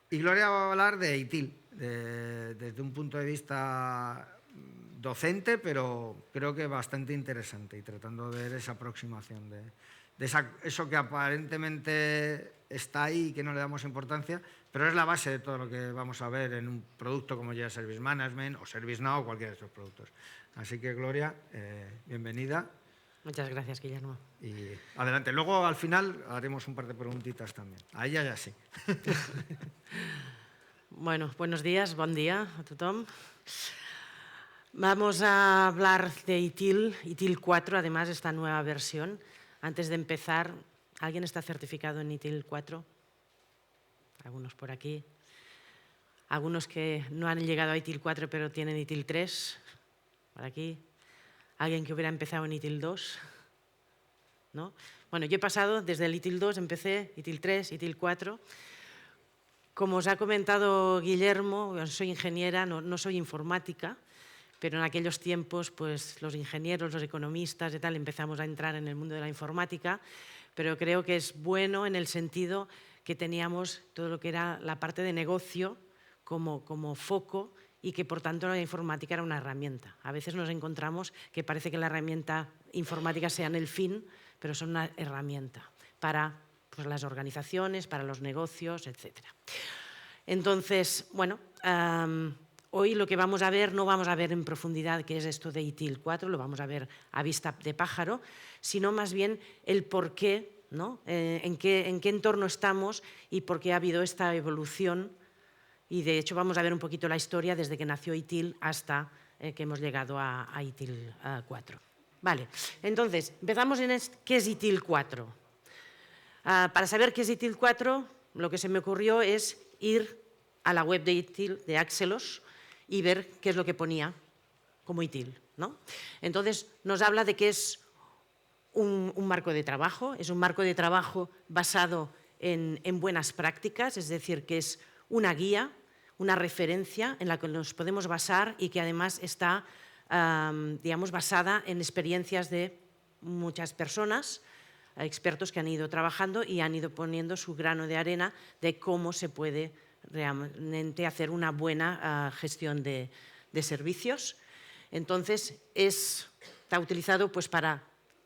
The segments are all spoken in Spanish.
Y Gloria va a hablar de ITIL, desde un punto de vista docente, pero creo que bastante interesante, y tratando de ver esa aproximación de eso que aparentemente está ahí y que no le damos importancia, pero es la base de todo lo que vamos a ver en un producto como ya Service Management o ServiceNow o cualquiera de estos productos. Así que, Gloria, bienvenida. Muchas gracias, Guillermo. Y adelante. Luego, al final, haremos un par de preguntitas también. A ella ya sí. Bueno, buenos días, buen día a tothom. Vamos a hablar de ITIL 4, además, esta nueva versión. Antes de empezar, ¿alguien está certificado en ITIL 4? Algunos por aquí. Algunos que no han llegado a ITIL 4 pero tienen ITIL 3, por aquí. ¿Alguien que hubiera empezado en ITIL 2? ¿No? Bueno, yo he pasado desde el ITIL 2, empecé ITIL 3, ITIL 4. Como os ha comentado Guillermo, yo soy ingeniera, no soy informática, pero en aquellos tiempos pues, los ingenieros, los economistas y tal empezamos a entrar en el mundo de la informática, pero creo que es bueno en el sentido que teníamos todo lo que era la parte de negocio como foco y que por tanto la informática era una herramienta. A veces nos encontramos que parece que la herramienta informática sea el fin, pero son una herramienta para pues, las organizaciones, para los negocios, etc. Entonces, bueno, hoy lo que vamos a ver, no vamos a ver en profundidad qué es esto de ITIL 4, lo vamos a ver a vista de pájaro, sino más bien el por qué, ¿no? en qué entorno estamos y por qué ha habido esta evolución. Y de hecho vamos a ver un poquito la historia desde que nació ITIL hasta que hemos llegado a ITIL 4. Vale, entonces, empezamos en qué es ITIL 4. Para saber qué es ITIL 4, lo que se me ocurrió es ir a la web de ITIL, de Axelos, y ver qué es lo que ponía como ITIL, ¿no? Entonces, nos habla de que es un marco de trabajo, es un marco de trabajo basado en buenas prácticas, es decir, que es una guía, una referencia en la que nos podemos basar y que además está, digamos, basada en experiencias de muchas personas, expertos que han ido trabajando y han ido poniendo su grano de arena de cómo se puede realmente hacer una buena gestión de servicios. Entonces, está utilizado pues, para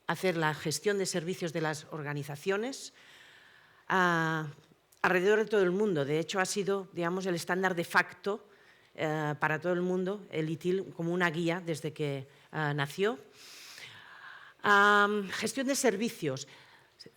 hacer la gestión de servicios de las organizaciones alrededor de todo el mundo. De hecho, ha sido, digamos, el estándar de facto para todo el mundo, el ITIL como una guía desde que nació. Gestión de servicios.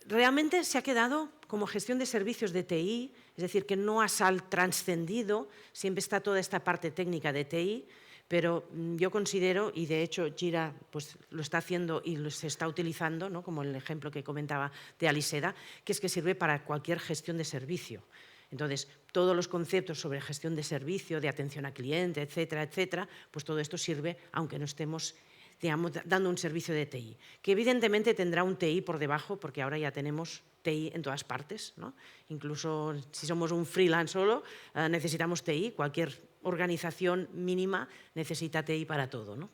Realmente se ha quedado como gestión de servicios de TI, es decir, que no ha trascendido, siempre está toda esta parte técnica de TI, pero yo considero, y de hecho Jira pues, lo está haciendo y se está utilizando, ¿no? Como el ejemplo que comentaba de Aliseda, que es que sirve para cualquier gestión de servicio. Entonces, todos los conceptos sobre gestión de servicio, de atención al cliente, etcétera, etcétera, pues todo esto sirve aunque no estemos digamos, dando un servicio de TI, que evidentemente tendrá un TI por debajo, porque ahora ya tenemos TI en todas partes, ¿no? Incluso si somos un freelance solo, necesitamos TI, cualquier organización mínima necesita TI para todo, ¿no?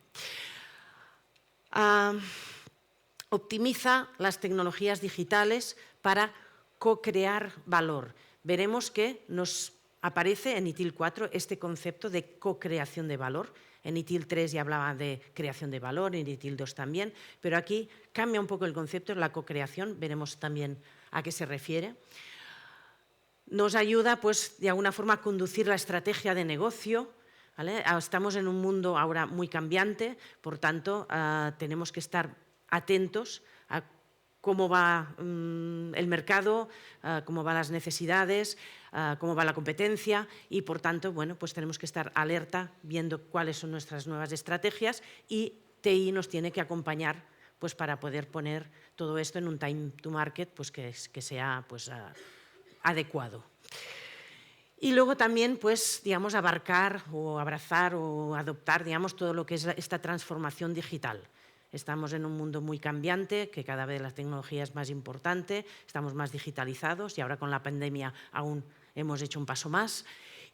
Optimiza las tecnologías digitales para co-crear valor. Veremos que nos aparece en ITIL 4 este concepto de co-creación de valor. En ITIL 3 ya hablaba de creación de valor, en ITIL 2 también, pero aquí cambia un poco el concepto, la co-creación, veremos también a qué se refiere. Nos ayuda, pues, de alguna forma a conducir la estrategia de negocio, ¿vale? Estamos en un mundo ahora muy cambiante, por tanto, tenemos que estar atentos a cómo va el mercado, cómo van las necesidades, cómo va la competencia y, por tanto, bueno, pues tenemos que estar alerta viendo cuáles son nuestras nuevas estrategias y TI nos tiene que acompañar pues, para poder poner todo esto en un time to market pues, que sea pues, adecuado. Y luego también, pues, digamos, abarcar o abrazar o adoptar, digamos, todo lo que es esta transformación digital. Estamos en un mundo muy cambiante, que cada vez la tecnología es más importante, estamos más digitalizados y ahora con la pandemia aún hemos hecho un paso más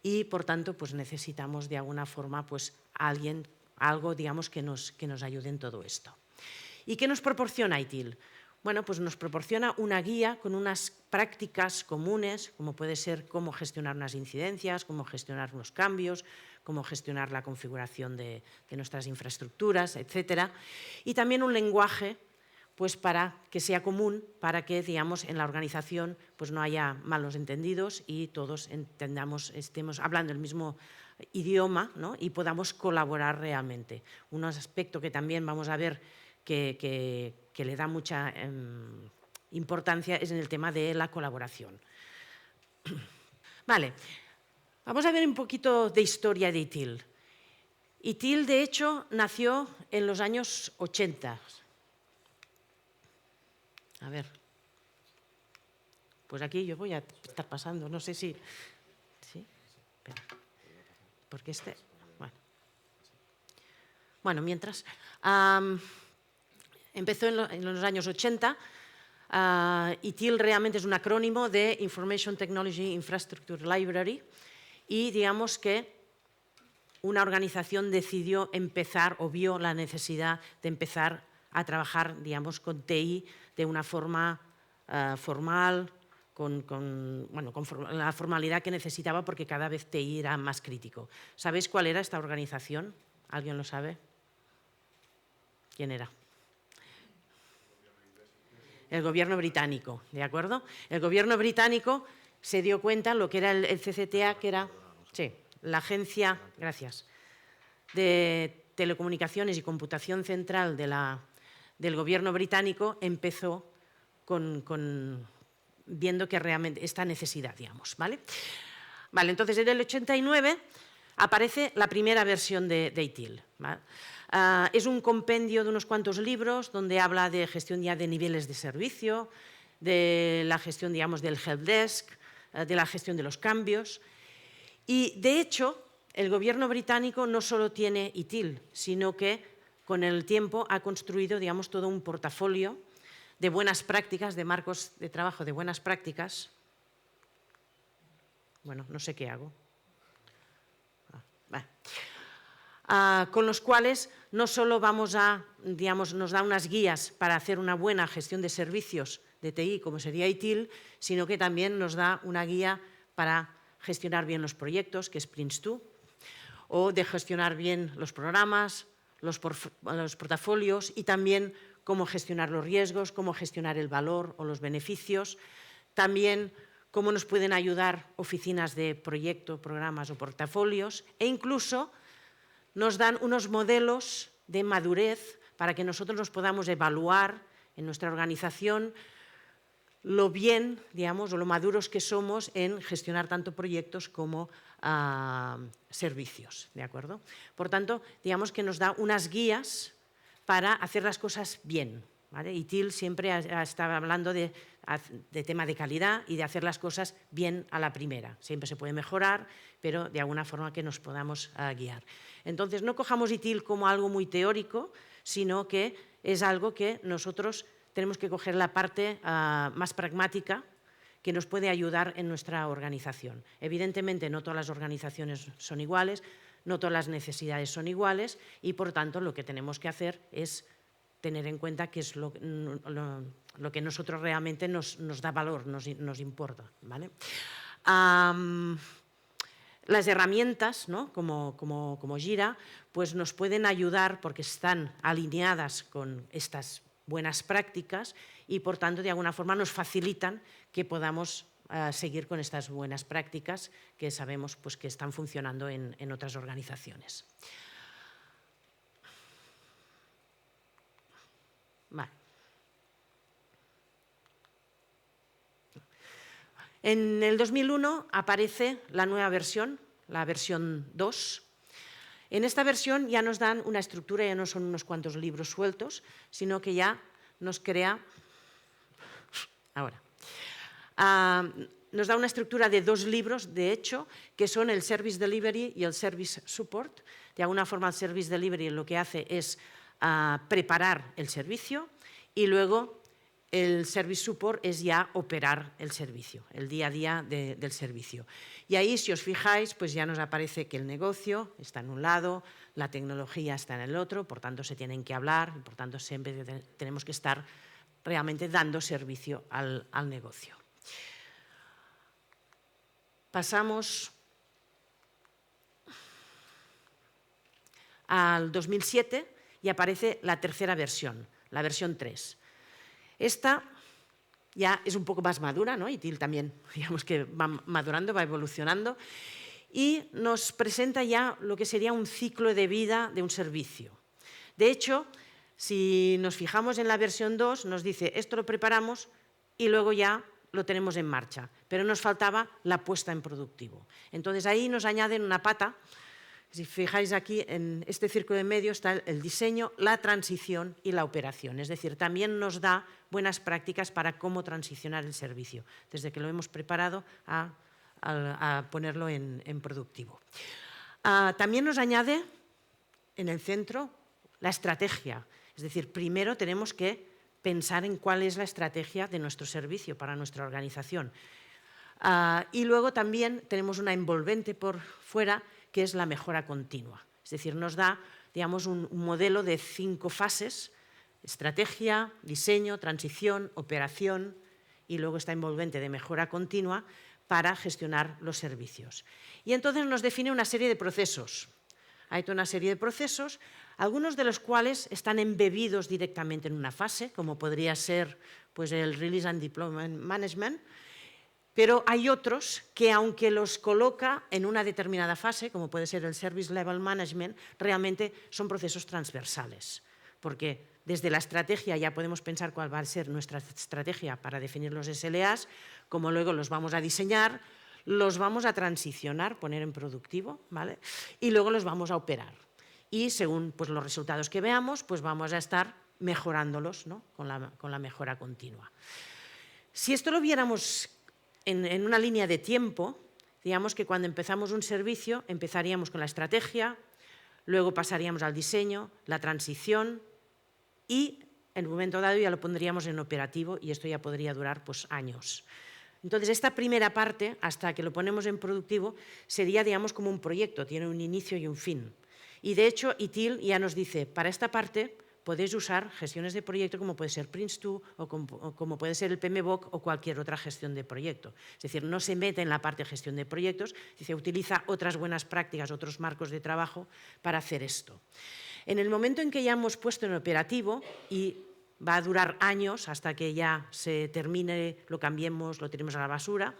y, por tanto, pues necesitamos de alguna forma pues, algo digamos, que nos ayude en todo esto. ¿Y qué nos proporciona ITIL? Bueno, pues nos proporciona una guía con unas prácticas comunes, como puede ser cómo gestionar unas incidencias, cómo gestionar unos cambios, cómo gestionar la configuración de nuestras infraestructuras, etc. Y también un lenguaje pues para que sea común, para que, digamos, en la organización pues no haya malos entendidos y todos estemos hablando el mismo idioma, ¿no? Y podamos colaborar realmente. Un aspecto que también vamos a ver que le da mucha importancia es en el tema de la colaboración. Vale, vamos a ver un poquito de historia de ITIL. ITIL, de hecho, nació en los años 80. A ver, pues aquí yo voy a estar pasando, no sé si... ¿Sí? Espera. Porque este... Bueno, mientras... empezó en los años 80. ITIL realmente es un acrónimo de Information Technology Infrastructure Library y digamos que una organización decidió empezar o vio la necesidad de empezar a trabajar, digamos, con TI de una forma formal, con la formalidad que necesitaba porque cada vez TI era más crítico. ¿Sabéis cuál era esta organización? ¿Alguien lo sabe? ¿Quién era? El gobierno británico, ¿de acuerdo? El gobierno británico se dio cuenta lo que era el CCTA, que era la agencia, gracias, de telecomunicaciones y computación central del gobierno británico, empezó viendo que realmente esta necesidad, digamos, ¿vale? Vale, entonces en el 89 aparece la primera versión de ITIL, ¿vale? Es un compendio de unos cuantos libros donde habla de gestión ya de niveles de servicio, de la gestión, digamos, del helpdesk, de la gestión de los cambios. Y, de hecho, el gobierno británico no solo tiene ITIL, sino que con el tiempo ha construido, digamos, todo un portafolio de buenas prácticas, de marcos de trabajo de buenas prácticas. Bueno, no sé qué hago. Con los cuales no solo vamos a, digamos, nos da unas guías para hacer una buena gestión de servicios de TI, como sería ITIL, sino que también nos da una guía para gestionar bien los proyectos, que es Prince2, o de gestionar bien los programas, los portafolios y también cómo gestionar los riesgos, cómo gestionar el valor o los beneficios, también cómo nos pueden ayudar oficinas de proyecto, programas o portafolios e incluso nos dan unos modelos de madurez para que nosotros nos podamos evaluar en nuestra organización lo bien, digamos, o lo maduros que somos en gestionar tanto proyectos como servicios, ¿de acuerdo? Por tanto, digamos que nos da unas guías para hacer las cosas bien, ¿vale? ITIL siempre ha estado hablando de tema de calidad y de hacer las cosas bien a la primera. Siempre se puede mejorar, pero de alguna forma que nos podamos guiar. Entonces, no cojamos ITIL como algo muy teórico, sino que es algo que nosotros tenemos que coger la parte más pragmática que nos puede ayudar en nuestra organización. Evidentemente, no todas las organizaciones son iguales, no todas las necesidades son iguales y, por tanto, lo que tenemos que hacer es tener en cuenta qué es lo que nosotros realmente nos da valor, nos importa, ¿vale? Las herramientas, ¿no? como Jira, pues nos pueden ayudar porque están alineadas con estas buenas prácticas y, por tanto, de alguna forma nos facilitan que podamos seguir con estas buenas prácticas que sabemos pues, que están funcionando en otras organizaciones. Vale. En el 2001 aparece la nueva versión, la versión 2. En esta versión ya nos dan una estructura, ya no son unos cuantos libros sueltos, sino que ya nos crea... Ahora. Nos da una estructura de 2 libros, de hecho, que son el Service Delivery y el Service Support. De alguna forma, el Service Delivery lo que hace es preparar el servicio y luego el Service Support es ya operar el servicio, el día a día del servicio. Y ahí, si os fijáis, pues ya nos aparece que el negocio está en un lado, la tecnología está en el otro, por tanto se tienen que hablar, y por tanto siempre tenemos que estar realmente dando servicio al negocio. Pasamos al 2007 y aparece la tercera versión, la versión 3. Esta ya es un poco más madura, ¿no? ITIL también, digamos que va madurando, va evolucionando, y nos presenta ya lo que sería un ciclo de vida de un servicio. De hecho, si nos fijamos en la versión 2, nos dice, esto lo preparamos y luego ya lo tenemos en marcha, pero nos faltaba la puesta en productivo. Entonces ahí nos añaden una pata. Si fijáis aquí, en este círculo de medio está el diseño, la transición y la operación. Es decir, también nos da buenas prácticas para cómo transicionar el servicio, desde que lo hemos preparado a ponerlo en productivo. También nos añade en el centro la estrategia. Es decir, primero tenemos que pensar en cuál es la estrategia de nuestro servicio para nuestra organización. Y luego también tenemos una envolvente por fuera, que es la mejora continua. Es decir, nos da, digamos, un modelo de 5 fases: estrategia, diseño, transición, operación y luego esta envolvente de mejora continua para gestionar los servicios. Y entonces nos define una serie de procesos. Hay toda una serie de procesos, algunos de los cuales están embebidos directamente en una fase, como podría ser pues, el Release and Deployment Management, pero hay otros que, aunque los coloca en una determinada fase, como puede ser el Service Level Management, realmente son procesos transversales, porque desde la estrategia ya podemos pensar cuál va a ser nuestra estrategia para definir los SLAs, como luego los vamos a diseñar, los vamos a transicionar, poner en productivo, ¿vale? Y luego los vamos a operar. Y según pues, los resultados que veamos, pues vamos a estar mejorándolos, ¿no? con la mejora continua. Si esto lo viéramos en una línea de tiempo, digamos que cuando empezamos un servicio empezaríamos con la estrategia, luego pasaríamos al diseño, la transición y en un momento dado ya lo pondríamos en operativo y esto ya podría durar pues, años. Entonces, esta primera parte, hasta que lo ponemos en productivo, sería, digamos, como un proyecto, tiene un inicio y un fin. Y de hecho, ITIL ya nos dice, para esta parte podéis usar gestiones de proyecto como puede ser Prince2 o como puede ser el PMBOK o cualquier otra gestión de proyecto. Es decir, no se mete en la parte de gestión de proyectos, dice, utiliza otras buenas prácticas, otros marcos de trabajo para hacer esto. En el momento en que ya hemos puesto en operativo y va a durar años hasta que ya se termine, lo cambiemos, lo tiremos a la basura,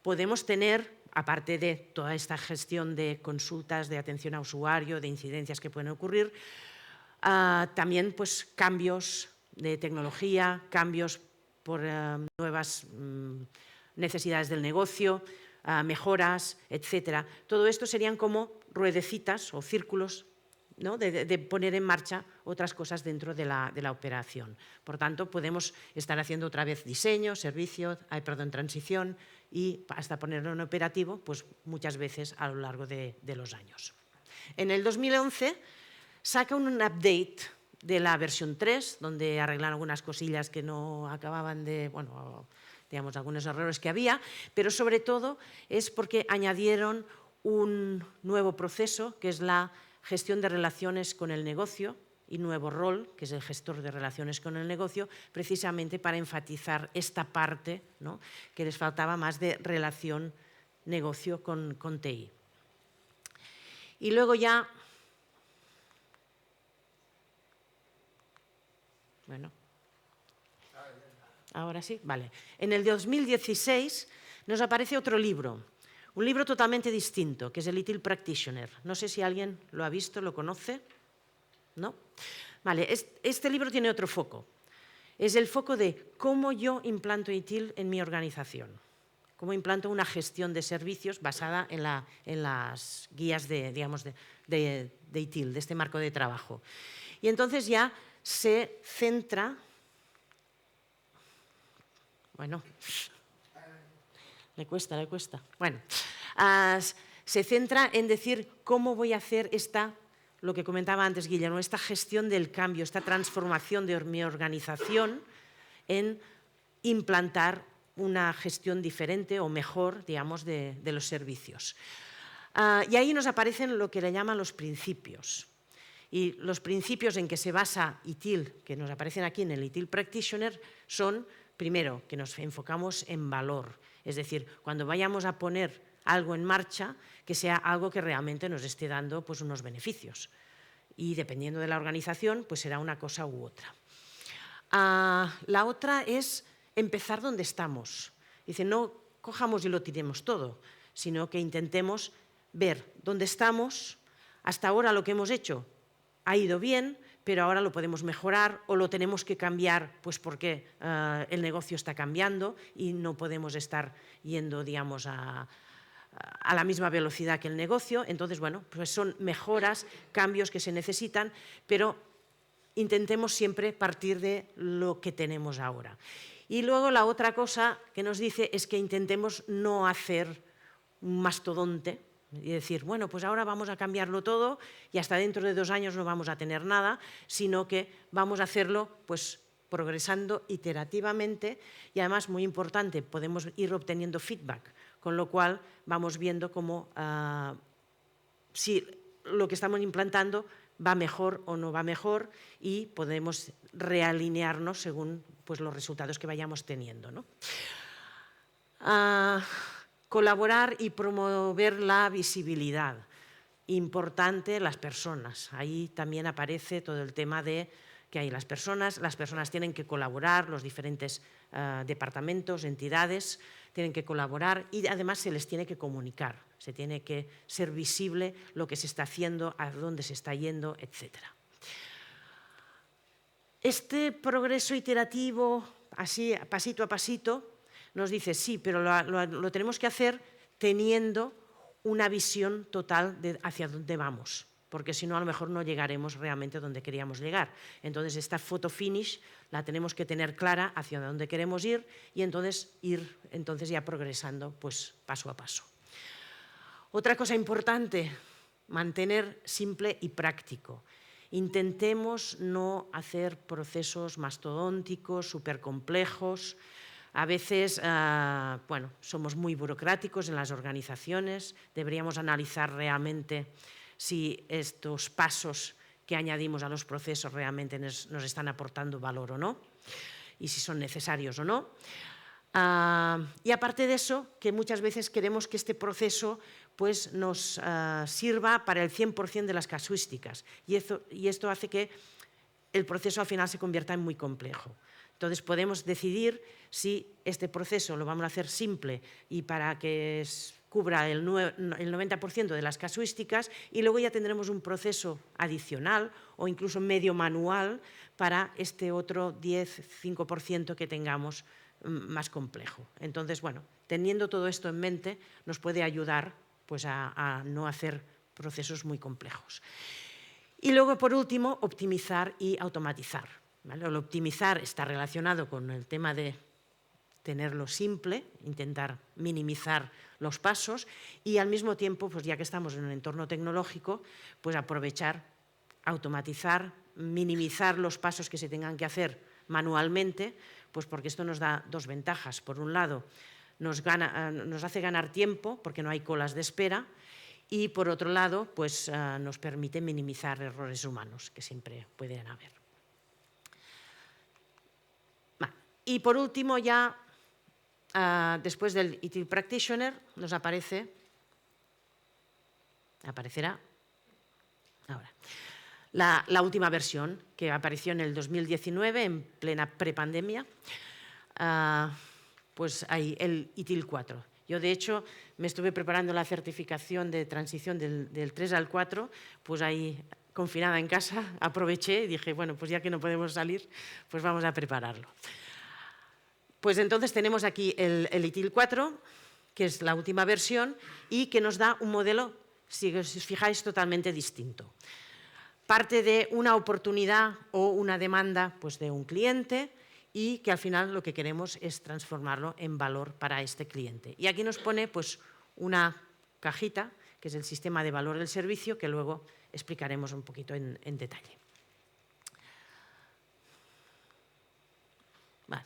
podemos tener, aparte de toda esta gestión de consultas, de atención a usuario, de incidencias que pueden ocurrir, también pues, cambios de tecnología, cambios por nuevas necesidades del negocio, mejoras, etc. Todo esto serían como ruedecitas o círculos, ¿no? de poner en marcha otras cosas dentro de la operación. Por tanto, podemos estar haciendo otra vez diseño, servicio, transición y hasta ponerlo en operativo pues, muchas veces a lo largo de los años. En el 2011 saca un update de la versión 3, donde arreglan algunas cosillas que no acababan de, bueno, digamos, algunos errores que había, pero sobre todo es porque añadieron un nuevo proceso, que es la gestión de relaciones con el negocio, y nuevo rol, que es el gestor de relaciones con el negocio, precisamente para enfatizar esta parte, ¿no? que les faltaba más de relación negocio con TI. Y luego ya, bueno, ahora sí, vale. En el 2016 nos aparece otro libro, un libro totalmente distinto, que es el ITIL Practitioner. No sé si alguien lo ha visto, lo conoce. ¿No? Vale, este libro tiene otro foco. Es el foco de cómo yo implanto ITIL en mi organización. Cómo implanto una gestión de servicios basada en las guías digamos, de ITIL, de este marco de trabajo. Y entonces ya se centra... Bueno, le cuesta. Bueno, se centra en decir cómo voy a hacer esta lo que comentaba antes Guillermo, esta gestión del cambio, esta transformación de mi organización en implantar una gestión diferente o mejor, digamos, de los servicios. Y ahí nos aparecen lo que le llaman los principios. Y los principios en que se basa ITIL, que nos aparecen aquí en el ITIL Practitioner, son, primero, que nos enfocamos en valor. Es decir, cuando vayamos a poner algo en marcha, que sea algo que realmente nos esté dando pues, unos beneficios. Y dependiendo de la organización, pues será una cosa u otra. La otra es empezar donde estamos. Dice, no cojamos y lo tiremos todo, sino que intentemos ver dónde estamos. Hasta ahora lo que hemos hecho ha ido bien, pero ahora lo podemos mejorar o lo tenemos que cambiar pues porque el negocio está cambiando y no podemos estar yendo, digamos, a la misma velocidad que el negocio. Entonces, bueno, pues son mejoras, cambios que se necesitan, pero intentemos siempre partir de lo que tenemos ahora. Y luego la otra cosa que nos dice es que intentemos no hacer un mastodonte y decir, bueno, pues ahora vamos a cambiarlo todo y hasta dentro de 2 años no vamos a tener nada, sino que vamos a hacerlo pues progresando iterativamente y además, muy importante, podemos ir obteniendo feedback, con lo cual vamos viendo cómo si lo que estamos implantando va mejor o no va mejor y podemos realinearnos según pues, los resultados que vayamos teniendo, ¿no? Colaborar y promover la visibilidad. Importante las personas. Ahí también aparece todo el tema de que hay las personas tienen que colaborar, los diferentes departamentos, entidades, tienen que colaborar y además se les tiene que comunicar, se tiene que ser visible lo que se está haciendo, a dónde se está yendo, etc. Este progreso iterativo, así pasito a pasito, nos dice, sí, pero lo tenemos que hacer teniendo una visión total de hacia dónde vamos, porque si no, a lo mejor no llegaremos realmente donde queríamos llegar. Entonces, esta photo finish la tenemos que tener clara hacia dónde queremos ir y entonces ir ya progresando pues, paso a paso. Otra cosa importante, mantener simple y práctico. Intentemos no hacer procesos mastodónticos, súper complejos. A veces, bueno, somos muy burocráticos en las organizaciones, deberíamos analizar realmente si estos pasos que añadimos a los procesos realmente nos están aportando valor o no, y si son necesarios o no. Y aparte de eso, que muchas veces queremos que este proceso pues, nos sirva para el 100% de las casuísticas, y esto hace que el proceso al final se convierta en muy complejo. Entonces podemos decidir si este proceso lo vamos a hacer simple y para que cubra el 90% de las casuísticas y luego ya tendremos un proceso adicional o incluso medio manual para este otro 10-5% que tengamos más complejo. Entonces, bueno, teniendo todo esto en mente nos puede ayudar pues, a no hacer procesos muy complejos. Y luego, por último, optimizar y automatizar. ¿Vale? El optimizar está relacionado con el tema de tenerlo simple, intentar minimizar los pasos y al mismo tiempo, pues ya que estamos en un entorno tecnológico, pues aprovechar, automatizar, minimizar los pasos que se tengan que hacer manualmente, pues porque esto nos da 2 ventajas. Por un lado, nos hace ganar tiempo porque no hay colas de espera y por otro lado, pues nos permite minimizar errores humanos que siempre pueden haber. Y por último ya, después del ITIL Practitioner, nos aparecerá ahora, la última versión que apareció en el 2019, en plena prepandemia, pues hay el ITIL 4. Yo, de hecho, me estuve preparando la certificación de transición del 3 al 4, pues ahí, confinada en casa, aproveché y dije, bueno, pues ya que no podemos salir, pues vamos a prepararlo. Pues entonces tenemos aquí el ITIL 4, que es la última versión y que nos da un modelo, si os fijáis, totalmente distinto. Parte de una oportunidad o una demanda pues, de un cliente y que al final lo que queremos es transformarlo en valor para este cliente. Y aquí nos pone pues, una cajita, que es el sistema de valor del servicio, que luego explicaremos un poquito en detalle. Vale.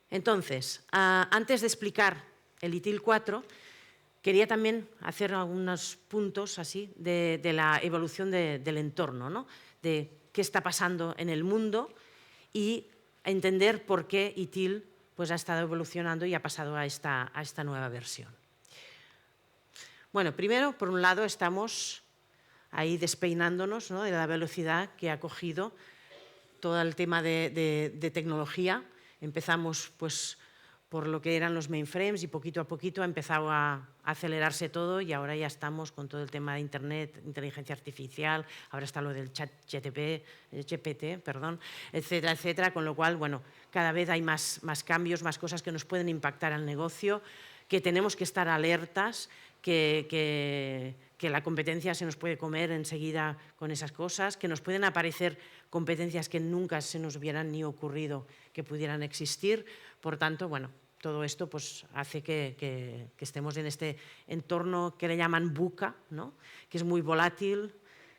Entonces, antes de explicar el ITIL 4, quería también hacer algunos puntos así de la evolución del entorno, ¿no? De qué está pasando en el mundo y entender por qué ITIL pues, ha estado evolucionando y ha pasado a esta nueva versión. Bueno, primero, por un lado, estamos ahí despeinándonos, ¿no? De la velocidad que ha cogido todo el tema de tecnología. Empezamos pues, por lo que eran los mainframes y poquito a poquito ha empezado a acelerarse todo y ahora ya estamos con todo el tema de Internet, inteligencia artificial, ahora está lo del chat GPT, etcétera, etcétera, con lo cual, bueno, cada vez hay más cambios, más cosas que nos pueden impactar al negocio, que tenemos que estar alertas, que la competencia se nos puede comer enseguida con esas cosas, que nos pueden aparecer competencias que nunca se nos hubieran ni ocurrido que pudieran existir. Por tanto, bueno, todo esto pues, hace que estemos en este entorno que le llaman VUCA, ¿no? Que es muy volátil,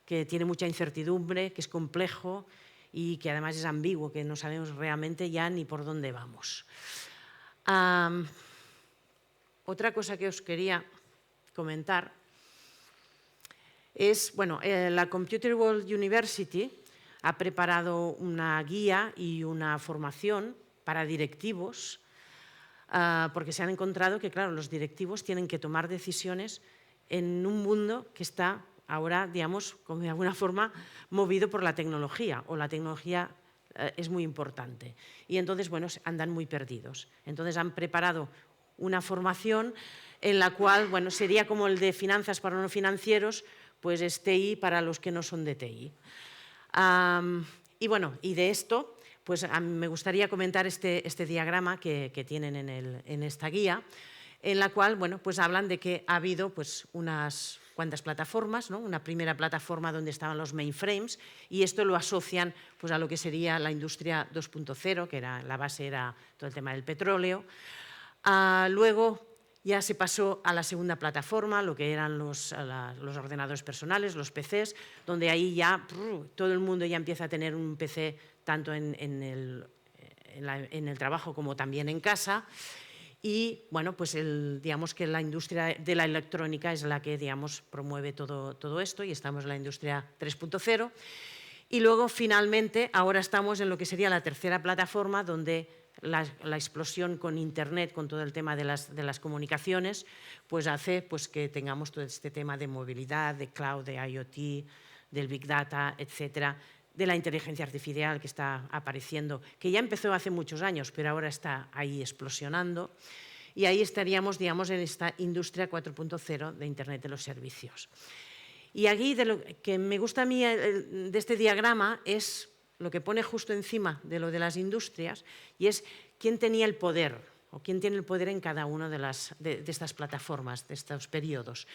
que tiene mucha incertidumbre, que es complejo y que además es ambiguo, que no sabemos realmente ya ni por dónde vamos. Otra cosa que os quería comentar es, bueno, la Computer World University ha preparado una guía y una formación para directivos, porque se han encontrado que, claro, los directivos tienen que tomar decisiones en un mundo que está ahora, digamos, como de alguna forma, movido por la tecnología, o la tecnología es muy importante. Y entonces, bueno, andan muy perdidos. Entonces han preparado una formación en la cual, bueno, sería como el de finanzas para no financieros, pues es TI para los que no son de TI. Y bueno, y de esto, pues me gustaría comentar este diagrama que tienen en esta guía, en la cual, bueno, pues hablan de que ha habido pues unas cuantas plataformas, ¿no? Una primera plataforma donde estaban los mainframes y esto lo asocian pues a lo que sería la industria 2.0, que era, la base era todo el tema del petróleo. Luego ya se pasó a la segunda plataforma, lo que eran los ordenadores personales, los PCs, donde ahí ya todo el mundo ya empieza a tener un PC tanto en el trabajo como también en casa. Y bueno, pues digamos que la industria de la electrónica es la que digamos, promueve todo esto y estamos en la industria 3.0. Y luego finalmente ahora estamos en lo que sería la tercera plataforma donde la explosión con Internet, con todo el tema de las comunicaciones, pues hace pues, que tengamos todo este tema de movilidad, de cloud, de IoT, del Big Data, etcétera, de la inteligencia artificial que está apareciendo, que ya empezó hace muchos años, pero ahora está ahí explosionando. Y ahí estaríamos, digamos, en esta industria 4.0 de Internet de los servicios. Y aquí, de lo que me gusta a mí de este diagrama es lo que pone justo encima de lo de las industrias y es quién tenía el poder o quién tiene el poder en cada una de estas plataformas, de estos periodos.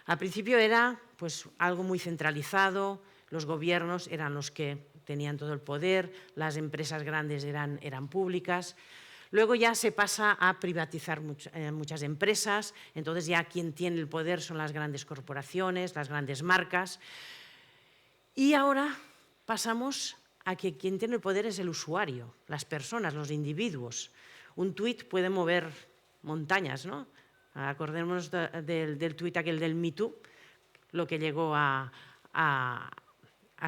Al principio era pues, algo muy centralizado, los gobiernos eran los que tenían todo el poder, las empresas grandes eran públicas. Luego ya se pasa a privatizar muchas empresas, entonces ya quien tiene el poder son las grandes corporaciones, las grandes marcas. Y ahora pasamos a que quien tiene el poder es el usuario, las personas, los individuos. Un tuit puede mover montañas, ¿no? Acordémonos del tuit aquel del Me Too, lo que llegó a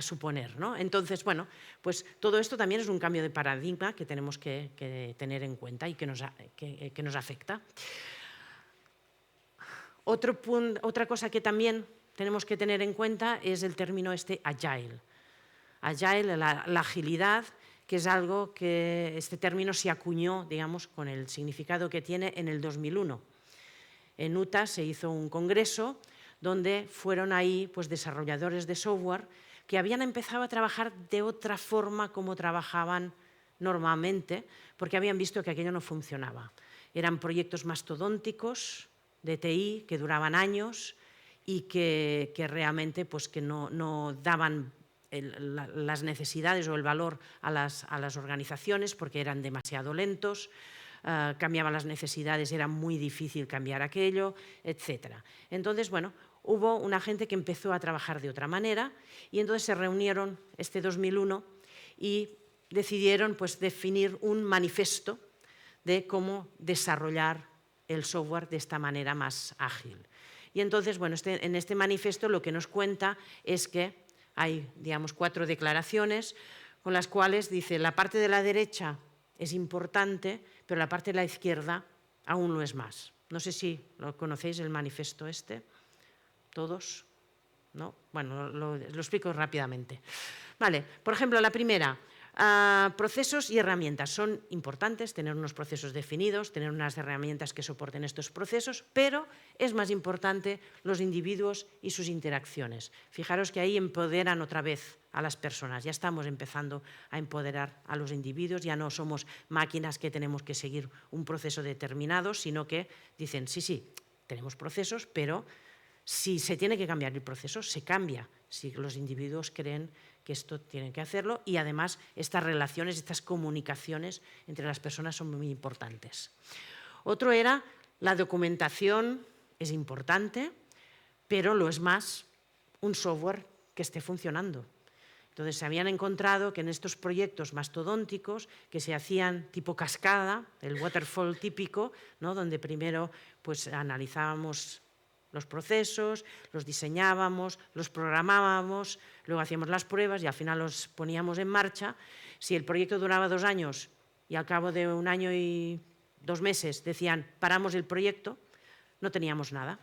suponer, ¿no? Entonces, bueno, pues todo esto también es un cambio de paradigma que tenemos que tener en cuenta y que nos afecta. Otra cosa que también tenemos que tener en cuenta es el término agile. Agile, la agilidad, que es algo que este término se acuñó, digamos, con el significado que tiene en el 2001. En Utah se hizo un congreso donde fueron ahí pues, desarrolladores de software que habían empezado a trabajar de otra forma como trabajaban normalmente, porque habían visto que aquello no funcionaba. Eran proyectos mastodónticos de TI que duraban años y que realmente pues, que no daban las necesidades o el valor a las organizaciones porque eran demasiado lentos, cambiaban las necesidades, era muy difícil cambiar aquello, etc. Entonces, bueno, hubo una gente que empezó a trabajar de otra manera y entonces se reunieron este 2001 y decidieron pues, definir un manifiesto de cómo desarrollar el software de esta manera más ágil. Y entonces, bueno, en este manifiesto lo que nos cuenta es que hay, digamos, 4 declaraciones con las cuales dice la parte de la derecha es importante, pero la parte de la izquierda aún lo es más. No sé si lo conocéis, el manifiesto este, ¿todos? ¿No? Bueno, lo explico rápidamente. Vale, por ejemplo, la primera, procesos y herramientas. Son importantes tener unos procesos definidos, tener unas herramientas que soporten estos procesos, pero es más importante los individuos y sus interacciones. Fijaros que ahí empoderan otra vez a las personas. Ya estamos empezando a empoderar a los individuos, ya no somos máquinas que tenemos que seguir un proceso determinado, sino que dicen, sí, tenemos procesos, pero si se tiene que cambiar el proceso, se cambia. Si los individuos creen que esto tienen que hacerlo y además estas relaciones, estas comunicaciones entre las personas son muy importantes. Otro era la documentación, es importante, pero lo es más un software que esté funcionando. Entonces se habían encontrado que en estos proyectos mastodónticos que se hacían tipo cascada, el waterfall típico, ¿no? Donde primero pues, analizábamos los procesos, los diseñábamos, los programábamos, luego hacíamos las pruebas y al final los poníamos en marcha. Si el proyecto duraba 2 años y al cabo de 1 año y 2 meses decían paramos el proyecto, no teníamos nada,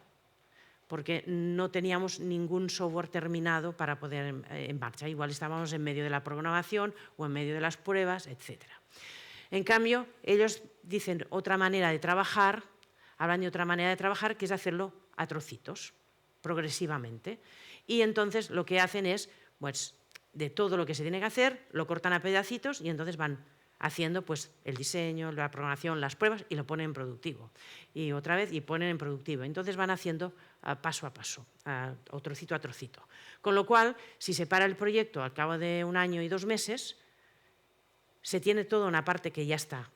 porque no teníamos ningún software terminado para poder en marcha. Igual estábamos en medio de la programación o en medio de las pruebas, etc. En cambio, ellos dicen otra manera de trabajar, hablan de otra manera de trabajar, que es hacerlo a trocitos, progresivamente. Y entonces lo que hacen es, pues, de todo lo que se tiene que hacer, lo cortan a pedacitos y entonces van haciendo pues, el diseño, la programación, las pruebas y lo ponen en productivo. Y otra vez y ponen en productivo. Entonces van haciendo paso a paso, o trocito a trocito. Con lo cual, si se para el proyecto al cabo de 1 año y 2 meses, se tiene toda una parte que ya está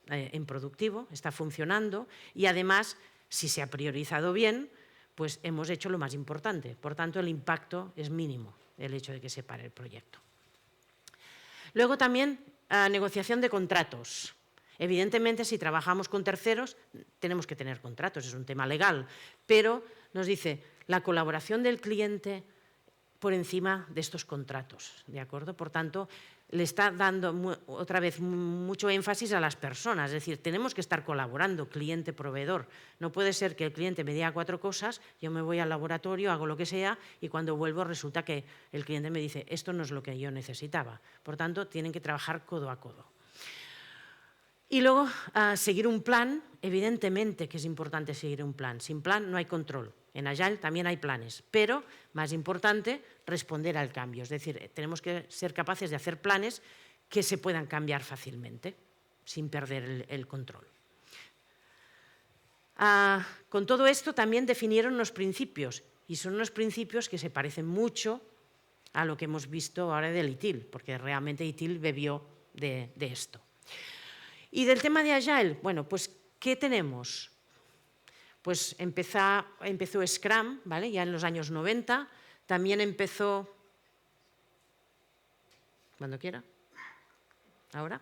en productivo, está funcionando y además, si se ha priorizado bien, pues hemos hecho lo más importante. Por tanto, el impacto es mínimo, el hecho de que se pare el proyecto. Luego también negociación de contratos. Evidentemente, si trabajamos con terceros, tenemos que tener contratos, es un tema legal, pero nos dice la colaboración del cliente por encima de estos contratos, ¿de acuerdo? Por tanto, le está dando otra vez mucho énfasis a las personas, es decir, tenemos que estar colaborando, cliente-proveedor. No puede ser que el cliente me diga 4 cosas, yo me voy al laboratorio, hago lo que sea y cuando vuelvo resulta que el cliente me dice esto no es lo que yo necesitaba. Por tanto, tienen que trabajar codo a codo. Y luego, seguir un plan, evidentemente que es importante seguir un plan. Sin plan no hay control. En Agile también hay planes, pero más importante, responder al cambio. Es decir, tenemos que ser capaces de hacer planes que se puedan cambiar fácilmente, sin perder el control. Con todo esto también definieron los principios, y son unos principios que se parecen mucho a lo que hemos visto ahora del ITIL, porque realmente ITIL bebió de esto. Y del tema de Agile, bueno, pues, ¿qué tenemos? Pues empezó Scrum, ¿vale? Ya en los años 90, también empezó, cuando quiera, ahora,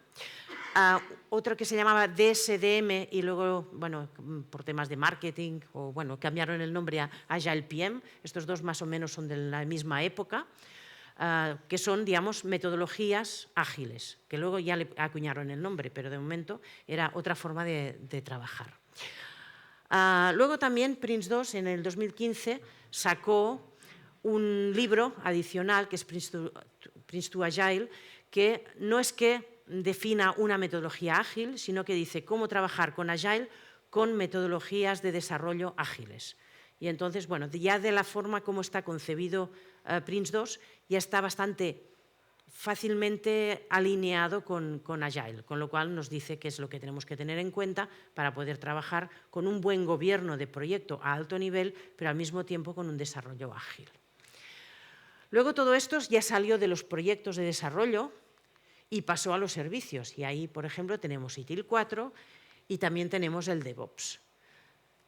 otro que se llamaba DSDM y luego, bueno, por temas de marketing, o bueno, cambiaron el nombre a Agile PM, estos dos más o menos son de la misma época, que son, digamos, metodologías ágiles, que luego ya le acuñaron el nombre, pero de momento era otra forma de trabajar. Luego también Prince2 en el 2015 sacó un libro adicional que es Prince2 Agile, que no es que defina una metodología ágil, sino que dice cómo trabajar con Agile con metodologías de desarrollo ágiles. Y entonces, bueno, ya de la forma como está concebido Prince2 ya está bastante fácilmente alineado con Agile, con lo cual nos dice qué es lo que tenemos que tener en cuenta para poder trabajar con un buen gobierno de proyecto a alto nivel, pero al mismo tiempo con un desarrollo ágil. Luego todo esto ya salió de los proyectos de desarrollo y pasó a los servicios, y ahí, por ejemplo, tenemos ITIL 4 y también tenemos el DevOps.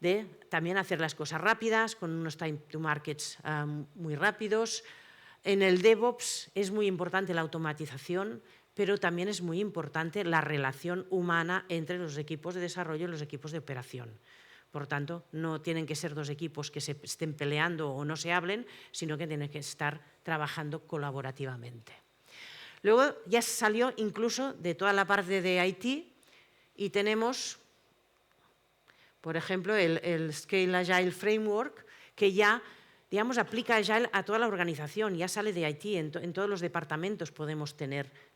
de también hacer las cosas rápidas, con unos time to markets muy rápidos. En el DevOps es muy importante la automatización, pero también es muy importante la relación humana entre los equipos de desarrollo y los equipos de operación. Por tanto, no tienen que ser dos equipos que se estén peleando o no se hablen, sino que tienen que estar trabajando colaborativamente. Luego ya salió incluso de toda la parte de IT y tenemos, por ejemplo, el Scale Agile Framework, que ya, digamos, aplica Agile a toda la organización, ya sale de IT, en todos los departamentos podemos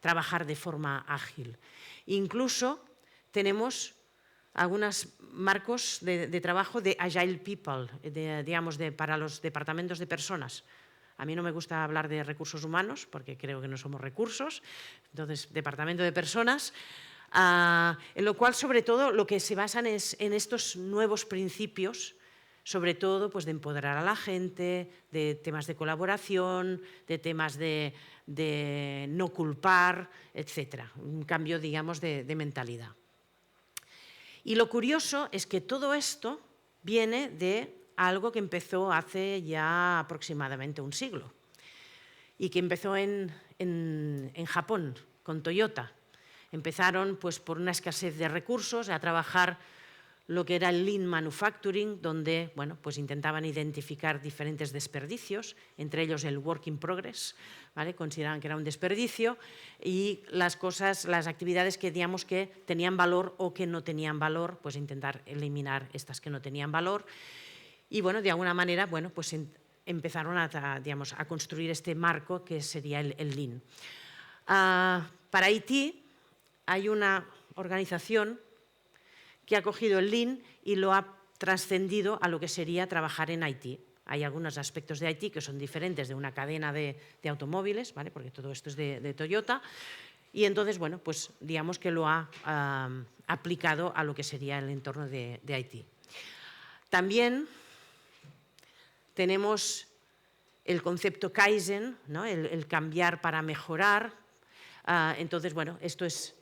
trabajar de forma ágil. Incluso tenemos algunos marcos de trabajo de Agile People, para los departamentos de personas. A mí no me gusta hablar de recursos humanos porque creo que no somos recursos, entonces departamento de personas, en lo cual sobre todo lo que se basan es en estos nuevos principios, sobre todo pues, de empoderar a la gente, de temas de colaboración, de temas de no culpar, etc. Un cambio, digamos, de mentalidad. Y lo curioso es que todo esto viene de algo que empezó hace ya aproximadamente un siglo y que empezó en Japón, con Toyota. Empezaron pues, por una escasez de recursos a trabajar lo que era el Lean Manufacturing, donde bueno, pues intentaban identificar diferentes desperdicios, entre ellos el Work in Progress, ¿vale? Consideraban que era un desperdicio, y las actividades que, digamos, que tenían valor o que no tenían valor, pues intentar eliminar estas que no tenían valor. Y bueno, de alguna manera, bueno, pues empezaron a construir este marco que sería el Lean. Para IT hay una organización que ha cogido el Lean y lo ha trascendido a lo que sería trabajar en IT. Hay algunos aspectos de IT que son diferentes de una cadena de automóviles, ¿vale? Porque todo esto es de Toyota, y entonces, bueno, pues digamos que lo ha aplicado a lo que sería el entorno de IT. También tenemos el concepto Kaizen, ¿no? el cambiar para mejorar. Entonces, bueno, esto es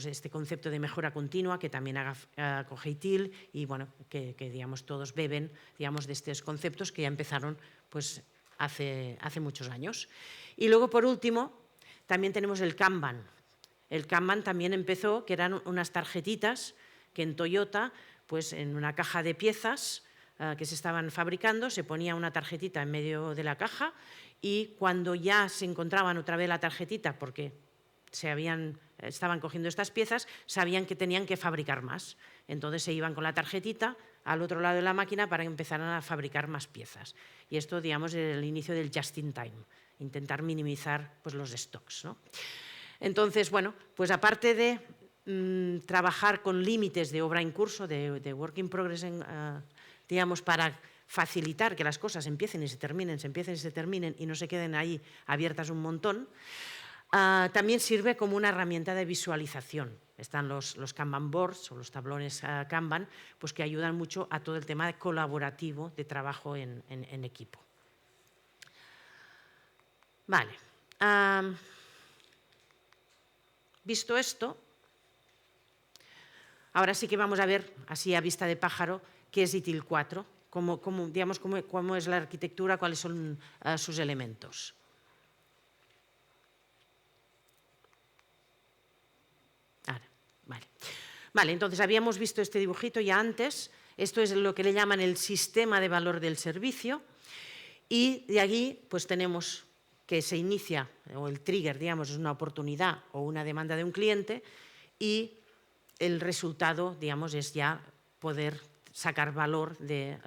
este concepto de mejora continua que también acoge ITIL y bueno, que digamos, todos beben digamos, de estos conceptos que ya empezaron pues, hace muchos años. Y luego, por último, también tenemos el Kanban. El Kanban también empezó, que eran unas tarjetitas que en Toyota, pues en una caja de piezas que se estaban fabricando, se ponía una tarjetita en medio de la caja y cuando ya se encontraban otra vez la tarjetita, porque estaban cogiendo estas piezas, sabían que tenían que fabricar más. Entonces se iban con la tarjetita al otro lado de la máquina para empezar a fabricar más piezas. Y esto, digamos, es el inicio del just in time, intentar minimizar pues, los stocks, ¿no? Entonces, bueno, pues aparte de trabajar con límites de obra en curso, de work in progress, digamos, para facilitar que las cosas empiecen y se terminen, se empiecen y se terminen y no se queden ahí abiertas un montón, también sirve como una herramienta de visualización. Están los Kanban boards o los tablones Kanban, pues que ayudan mucho a todo el tema colaborativo de trabajo en equipo. Vale. Visto esto, ahora sí que vamos a ver, así a vista de pájaro, qué es ITIL 4, cómo es la arquitectura, cuáles son sus elementos. Vale, entonces habíamos visto este dibujito ya antes. Esto es lo que le llaman el sistema de valor del servicio y de allí pues tenemos que se inicia, o el trigger, digamos, es una oportunidad o una demanda de un cliente y el resultado, digamos, es ya poder sacar valor de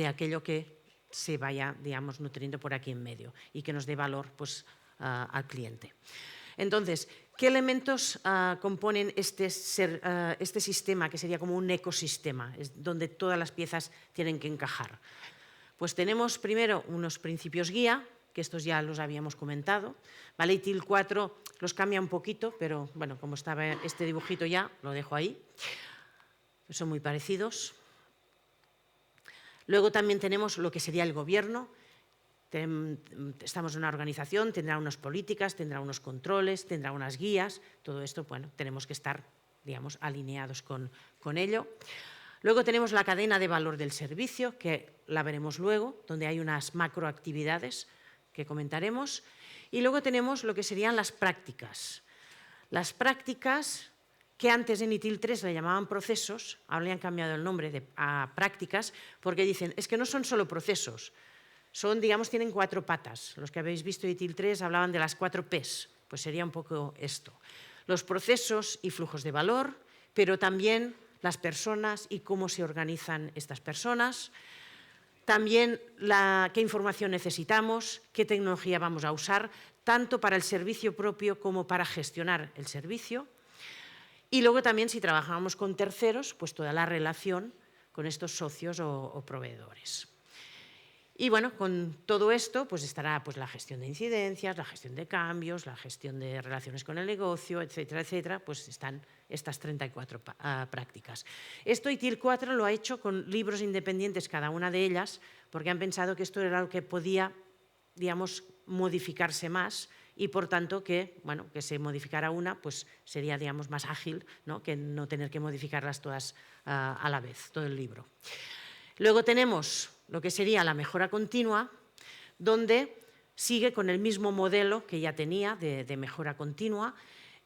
aquello que se vaya, digamos, nutriendo por aquí en medio y que nos dé valor pues, al cliente. Entonces, ¿qué elementos componen este sistema, que sería como un ecosistema, donde todas las piezas tienen que encajar? Pues tenemos primero unos principios guía, que estos ya los habíamos comentado. ¿Vale? ITIL 4 los cambia un poquito, pero bueno, como estaba este dibujito ya, lo dejo ahí. Son muy parecidos. Luego también tenemos lo que sería el gobierno. Estamos en una organización, tendrá unas políticas, tendrá unos controles, tendrá unas guías. Todo esto, bueno, tenemos que estar, digamos, alineados con ello. Luego tenemos la cadena de valor del servicio, que la veremos luego, donde hay unas macroactividades que comentaremos. Y luego tenemos lo que serían las prácticas. Las prácticas, que antes en ITIL 3 le llamaban procesos, ahora le han cambiado el nombre a prácticas, porque dicen, es que no son solo procesos, son, digamos, tienen 4 patas. Los que habéis visto ITIL 3 hablaban de las 4 Ps, pues sería un poco esto. Los procesos y flujos de valor, pero también las personas y cómo se organizan estas personas. También qué información necesitamos, qué tecnología vamos a usar, tanto para el servicio propio como para gestionar el servicio. Y luego también, si trabajamos con terceros, pues toda la relación con estos socios o proveedores. Y bueno, con todo esto pues estará pues, la gestión de incidencias, la gestión de cambios, la gestión de relaciones con el negocio, etcétera, etcétera, pues están estas 34 prácticas. Esto ITIL 4 lo ha hecho con libros independientes cada una de ellas, porque han pensado que esto era lo que podía, digamos, modificarse más y por tanto que, bueno, que se modificara una pues sería, digamos, más ágil, ¿no? Que no tener que modificarlas todas a la vez, todo el libro. Luego tenemos lo que sería la mejora continua, donde sigue con el mismo modelo que ya tenía de mejora continua,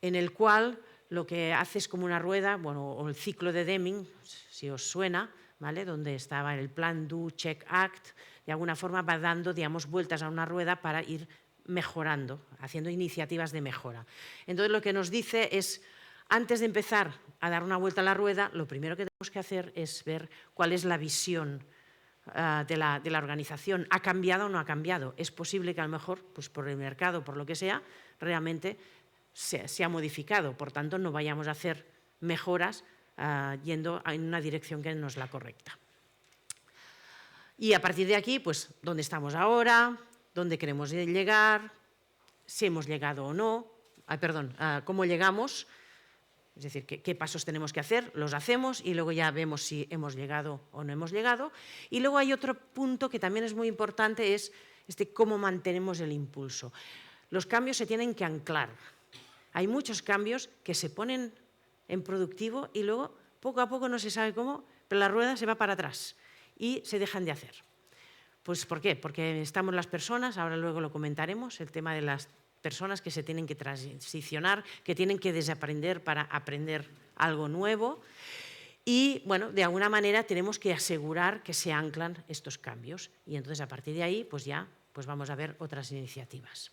en el cual lo que hace es como una rueda, bueno, o el ciclo de Deming, si os suena, ¿vale? Donde estaba el plan, do, check, act, de alguna forma va dando, digamos, vueltas a una rueda para ir mejorando, haciendo iniciativas de mejora. Entonces, lo que nos dice es, antes de empezar a dar una vuelta a la rueda, lo primero que tenemos que hacer es ver cuál es la visión de la organización. ¿Ha cambiado o no ha cambiado? Es posible que a lo mejor, pues por el mercado, por lo que sea, realmente se ha modificado. Por tanto, no vayamos a hacer mejoras yendo en una dirección que no es la correcta. Y a partir de aquí, pues, ¿dónde estamos ahora? ¿Dónde queremos llegar? ¿Si hemos llegado o no? ¿Cómo llegamos? Es decir, ¿qué pasos tenemos que hacer? Los hacemos y luego ya vemos si hemos llegado o no hemos llegado. Y luego hay otro punto que también es muy importante, es cómo mantenemos el impulso. Los cambios se tienen que anclar. Hay muchos cambios que se ponen en productivo y luego poco a poco no se sabe cómo, pero la rueda se va para atrás y se dejan de hacer. Pues ¿por qué? Porque estamos las personas, ahora luego lo comentaremos, el tema de las personas que se tienen que transicionar, que tienen que desaprender para aprender algo nuevo y, bueno, de alguna manera tenemos que asegurar que se anclan estos cambios y entonces a partir de ahí pues ya pues vamos a ver otras iniciativas.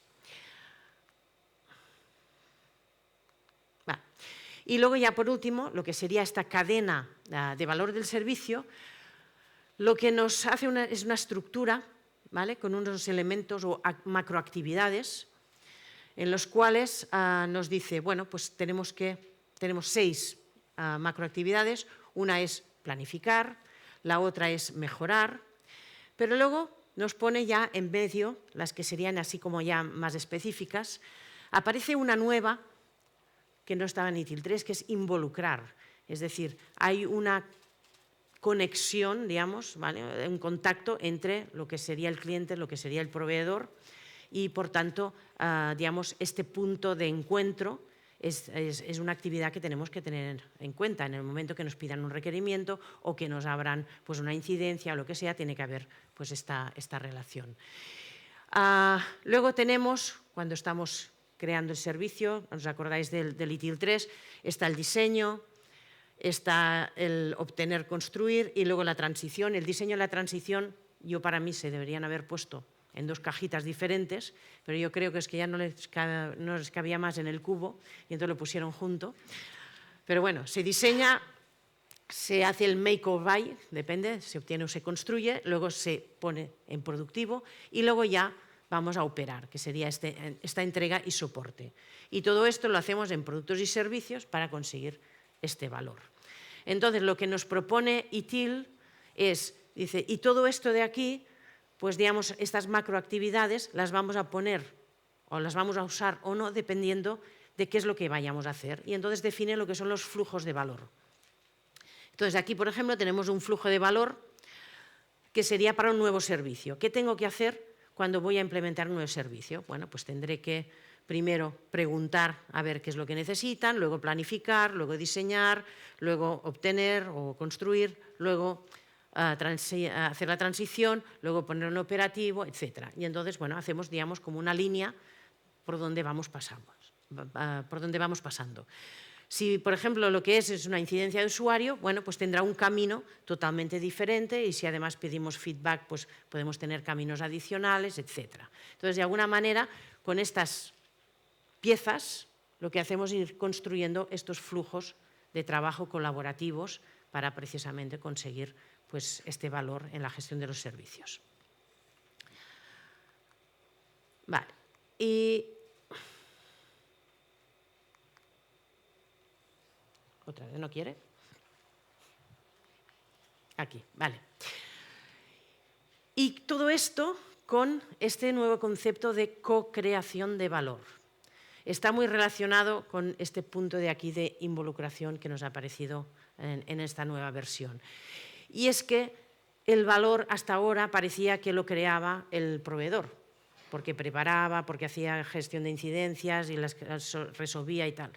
Y luego ya por último, lo que sería esta cadena de valor del servicio, lo que nos hace es una estructura, ¿vale? Con unos elementos o macroactividades en los cuales nos dice, bueno, pues tenemos 6 macroactividades, una es planificar, la otra es mejorar, pero luego nos pone ya en medio, las que serían así como ya más específicas, aparece una nueva que no estaba en ITIL 3, que es involucrar, es decir, hay una conexión, digamos, ¿vale? Un contacto entre lo que sería el cliente, lo que sería el proveedor y, por tanto, digamos, este punto de encuentro es una actividad que tenemos que tener en cuenta. En el momento que nos pidan un requerimiento o que nos abran pues, una incidencia o lo que sea, tiene que haber pues, esta relación. Luego tenemos, cuando estamos creando el servicio, ¿os acordáis del ITIL 3? Está el diseño, está el obtener, construir y luego la transición. El diseño y la transición, para mí se deberían haber puesto en 2 cajitas diferentes, pero yo creo que es que ya no les cabía más en el cubo y entonces lo pusieron junto. Pero bueno, se diseña, se hace el make or buy, depende, se obtiene o se construye, luego se pone en productivo y luego ya vamos a operar, que sería esta entrega y soporte. Y todo esto lo hacemos en productos y servicios para conseguir este valor. Entonces, lo que nos propone ITIL es, dice, y todo esto de aquí, pues digamos, estas macroactividades las vamos a poner o las vamos a usar o no, dependiendo de qué es lo que vayamos a hacer. Y entonces define lo que son los flujos de valor. Entonces, aquí, por ejemplo, tenemos un flujo de valor que sería para un nuevo servicio. ¿Qué tengo que hacer cuando voy a implementar un nuevo servicio? Bueno, pues tendré que primero preguntar a ver qué es lo que necesitan, luego planificar, luego diseñar, luego obtener o construir, luego hacer la transición, luego ponerlo en operativo, etc. Y entonces, bueno, hacemos, digamos, como una línea por donde vamos pasando. Si, por ejemplo, lo que es una incidencia de usuario, bueno, pues tendrá un camino totalmente diferente y si además pedimos feedback, pues podemos tener caminos adicionales, etc. Entonces, de alguna manera, con estas piezas, lo que hacemos es ir construyendo estos flujos de trabajo colaborativos para precisamente conseguir pues, este valor en la gestión de los servicios. Vale. Y otra vez, ¿no quiere? Aquí, vale. Y todo esto con este nuevo concepto de co-creación de valor. Está muy relacionado con este punto de aquí de involucración que nos ha aparecido en esta nueva versión. Y es que el valor hasta ahora parecía que lo creaba el proveedor, porque preparaba, porque hacía gestión de incidencias y las resolvía y tal.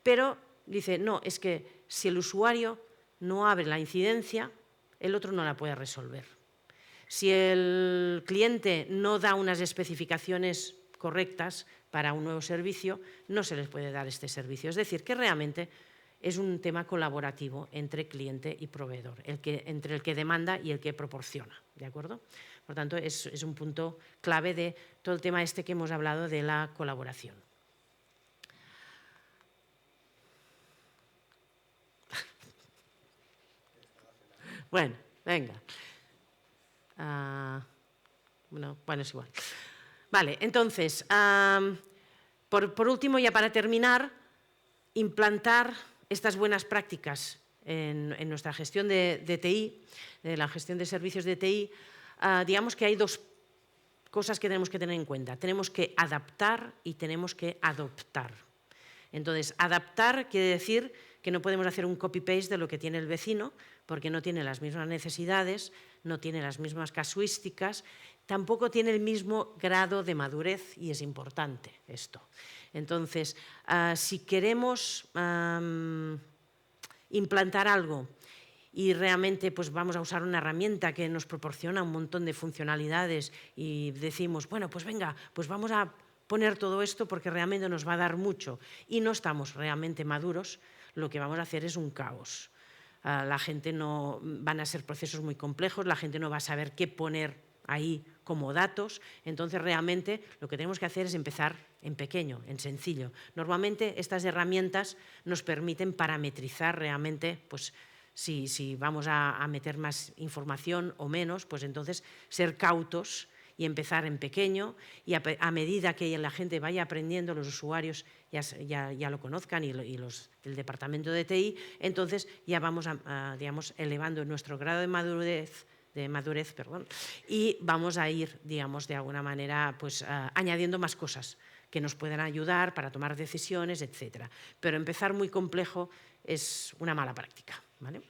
Pero dice, no, es que si el usuario no abre la incidencia, el otro no la puede resolver. Si el cliente no da unas especificaciones correctas para un nuevo servicio, no se les puede dar este servicio. Es decir, que realmente es un tema colaborativo entre cliente y proveedor, entre el que demanda y el que proporciona, ¿de acuerdo? Por tanto, es un punto clave de todo el tema este que hemos hablado de la colaboración. Bueno, venga. Bueno, es igual. Vale, entonces, por último, ya para terminar, implantar estas buenas prácticas en nuestra gestión de TI, de la gestión de servicios de TI, digamos que hay dos cosas que tenemos que tener en cuenta. Tenemos que adaptar y tenemos que adoptar. Entonces, adaptar quiere decir que no podemos hacer un copy-paste de lo que tiene el vecino, porque no tiene las mismas necesidades, no tiene las mismas casuísticas, tampoco tiene el mismo grado de madurez y es importante esto. Entonces, si queremos implantar algo y realmente pues, vamos a usar una herramienta que nos proporciona un montón de funcionalidades y decimos, bueno, pues venga, pues vamos a poner todo esto porque realmente nos va a dar mucho y no estamos realmente maduros, lo que vamos a hacer es un caos. La gente no, van a ser procesos muy complejos, la gente no va a saber qué poner ahí como datos, entonces realmente lo que tenemos que hacer es empezar en pequeño, en sencillo. Normalmente estas herramientas nos permiten parametrizar realmente, pues si vamos a meter más información o menos, pues entonces ser cautos y empezar en pequeño y a medida que la gente vaya aprendiendo, los usuarios ya lo conozcan y el departamento de TI, entonces ya vamos digamos, elevando nuestro grado de madurez, y vamos a ir, digamos, de alguna manera, pues, añadiendo más cosas que nos puedan ayudar para tomar decisiones, etc. Pero empezar muy complejo es una mala práctica, ¿vale?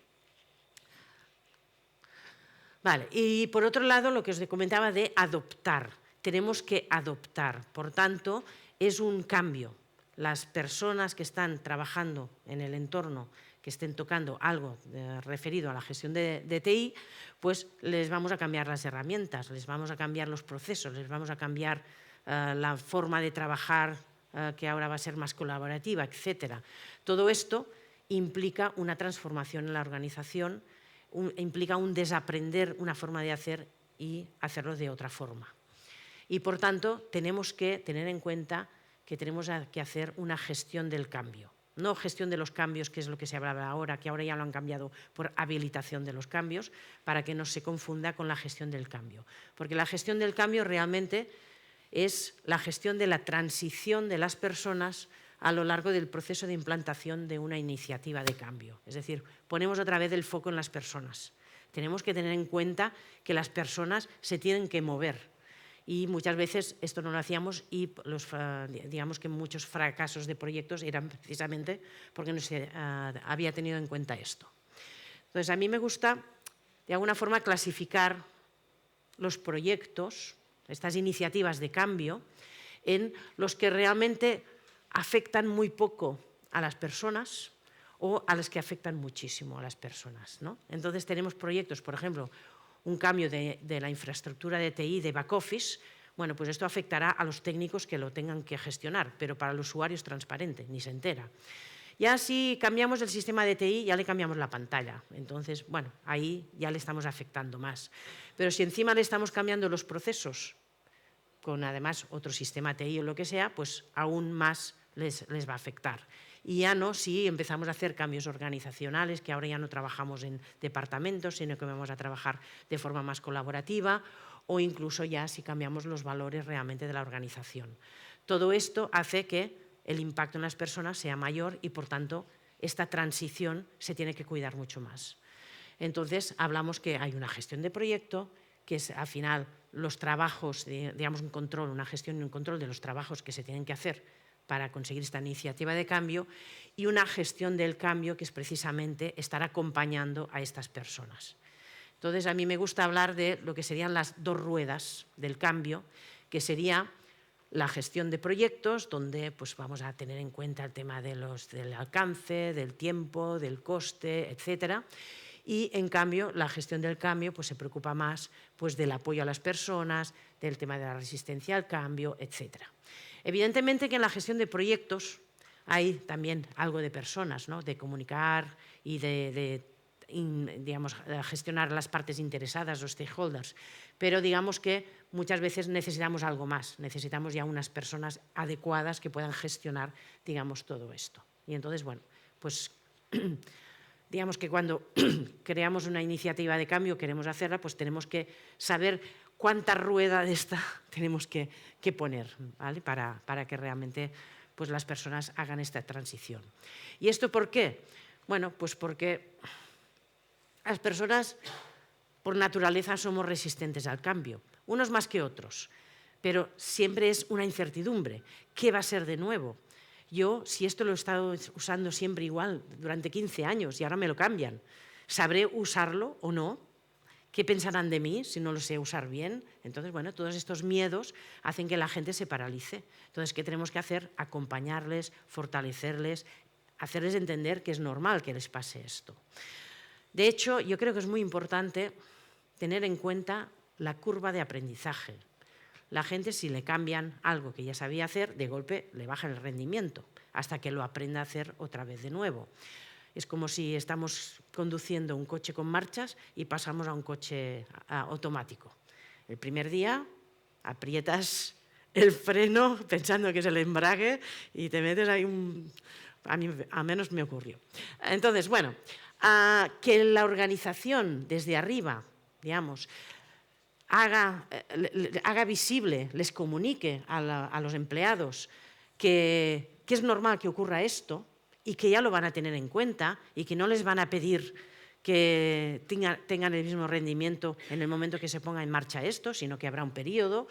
Vale, y por otro lado, lo que os comentaba de adoptar. Tenemos que adoptar, por tanto, es un cambio. Las personas que están trabajando en el entorno, que estén tocando algo referido a la gestión de TI, pues les vamos a cambiar las herramientas, les vamos a cambiar los procesos, les vamos a cambiar la forma de trabajar que ahora va a ser más colaborativa, etc. Todo esto implica una transformación en la organización, implica un desaprender una forma de hacer y hacerlo de otra forma. Y por tanto, tenemos que tener en cuenta que tenemos que hacer una gestión del cambio. No gestión de los cambios, que es lo que se hablaba ahora, que ahora ya lo han cambiado por habilitación de los cambios, para que no se confunda con la gestión del cambio. Porque la gestión del cambio realmente es la gestión de la transición de las personas a lo largo del proceso de implantación de una iniciativa de cambio. Es decir, ponemos otra vez el foco en las personas. Tenemos que tener en cuenta que las personas se tienen que mover. Y muchas veces esto no lo hacíamos y digamos que muchos fracasos de proyectos eran precisamente porque no se había tenido en cuenta esto. Entonces, a mí me gusta, de alguna forma, clasificar los proyectos, estas iniciativas de cambio, en los que realmente afectan muy poco a las personas o a las que afectan muchísimo a las personas, ¿no? Entonces tenemos proyectos, por ejemplo, un cambio de la infraestructura de TI, de back office. Bueno, pues esto afectará a los técnicos que lo tengan que gestionar, pero para el usuario es transparente, ni se entera. Ya si cambiamos el sistema de TI, ya le cambiamos la pantalla. Entonces, bueno, ahí ya le estamos afectando más. Pero si encima le estamos cambiando los procesos, con además otro sistema TI o lo que sea, pues aún más les va a afectar. Y ya no si empezamos a hacer cambios organizacionales, que ahora ya no trabajamos en departamentos, sino que vamos a trabajar de forma más colaborativa, o incluso ya si cambiamos los valores realmente de la organización. Todo esto hace que el impacto en las personas sea mayor y, por tanto, esta transición se tiene que cuidar mucho más. Entonces, hablamos que hay una gestión de proyecto, que es al final los trabajos, digamos, un control, una gestión y un control de los trabajos que se tienen que hacer para conseguir esta iniciativa de cambio, y una gestión del cambio que es precisamente estar acompañando a estas personas. Entonces, a mí me gusta hablar de lo que serían las dos ruedas del cambio, que sería la gestión de proyectos, donde pues, vamos a tener en cuenta el tema del alcance, del tiempo, del coste, etcétera. Y, en cambio, la gestión del cambio pues, se preocupa más pues, del apoyo a las personas, del tema de la resistencia al cambio, etcétera. Evidentemente que en la gestión de proyectos hay también algo de personas, ¿no? De comunicar y digamos, gestionar las partes interesadas, los stakeholders, pero digamos que muchas veces necesitamos algo más, necesitamos ya unas personas adecuadas que puedan gestionar, digamos, todo esto. Y entonces, bueno, pues digamos que cuando creamos una iniciativa de cambio, queremos hacerla, pues tenemos que saber cuánta rueda de esta tenemos que poner, ¿vale? para que realmente pues, las personas hagan esta transición. ¿Y esto por qué? Bueno, pues porque las personas, por naturaleza, somos resistentes al cambio, unos más que otros, pero siempre es una incertidumbre. ¿Qué va a ser de nuevo? Yo, si esto lo he estado usando siempre igual durante 15 años y ahora me lo cambian, ¿sabré usarlo o no? ¿Qué pensarán de mí si no lo sé usar bien? Entonces, bueno, todos estos miedos hacen que la gente se paralice. Entonces, ¿qué tenemos que hacer? Acompañarles, fortalecerles, hacerles entender que es normal que les pase esto. De hecho, yo creo que es muy importante tener en cuenta la curva de aprendizaje. La gente, si le cambian algo que ya sabía hacer, de golpe le bajan el rendimiento hasta que lo aprenda a hacer otra vez de nuevo. Es como si estamos conduciendo un coche con marchas y pasamos a un coche automático. El primer día aprietas el freno pensando que es el embrague y te metes ahí A mí al menos me ocurrió. Entonces, bueno, que la organización desde arriba, digamos, haga visible, les comunique a los empleados que es normal que ocurra esto y que ya lo van a tener en cuenta y que no les van a pedir que tengan el mismo rendimiento en el momento que se ponga en marcha esto, sino que habrá un periodo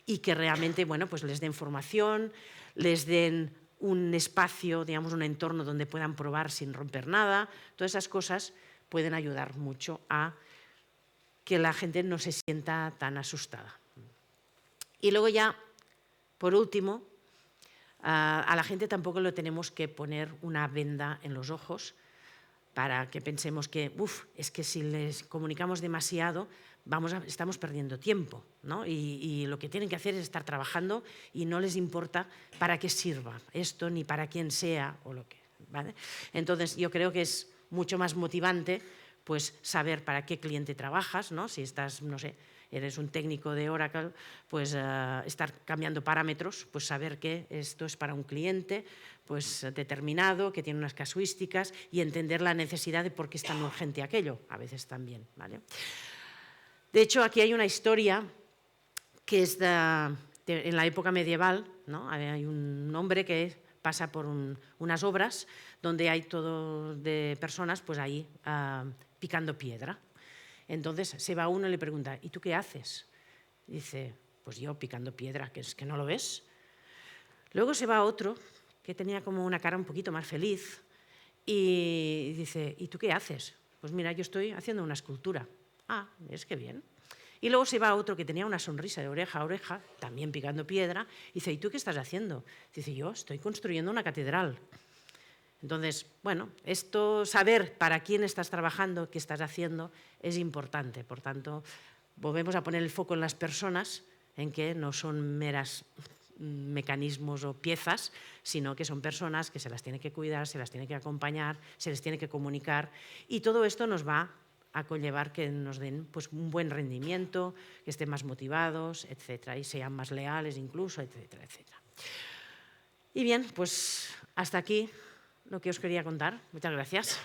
y que realmente, bueno, pues les den formación, les den un espacio, digamos, un entorno donde puedan probar sin romper nada. Todas esas cosas pueden ayudar mucho a que la gente no se sienta tan asustada. Y luego ya, por último, a la gente tampoco le tenemos que poner una venda en los ojos para que pensemos que, es que si les comunicamos demasiado, estamos perdiendo tiempo, ¿no? Y lo que tienen que hacer es estar trabajando y no les importa para qué sirva esto ni para quién sea o lo que, ¿vale? Entonces, yo creo que es mucho más motivante pues saber para qué cliente trabajas, ¿no? Si estás, no sé, eres un técnico de Oracle, pues estar cambiando parámetros, pues saber que esto es para un cliente pues, determinado, que tiene unas casuísticas y entender la necesidad de por qué es tan urgente aquello, a veces también, ¿vale? De hecho, aquí hay una historia que es en la época medieval, ¿no? Hay un hombre que pasa por unas obras donde hay todo de personas pues ahí picando piedra. Entonces se va uno y le pregunta, ¿y tú qué haces? Y dice, pues yo picando piedra, que es que no lo ves. Luego se va otro que tenía como una cara un poquito más feliz y dice, ¿y tú qué haces? Pues mira, yo estoy haciendo una escultura. Ah, es que bien. Y luego se va otro que tenía una sonrisa de oreja a oreja, también picando piedra, y dice, ¿y tú qué estás haciendo? Dice, yo estoy construyendo una catedral. Entonces, bueno, saber para quién estás trabajando, qué estás haciendo, es importante. Por tanto, volvemos a poner el foco en las personas, en que no son meras mecanismos o piezas, sino que son personas que se las tiene que cuidar, se las tiene que acompañar, se les tiene que comunicar, y todo esto nos va a conllevar que nos den pues, un buen rendimiento, que estén más motivados, etcétera, y sean más leales incluso, etcétera, etcétera. Y bien, pues hasta aquí lo que os quería contar. Muchas gracias.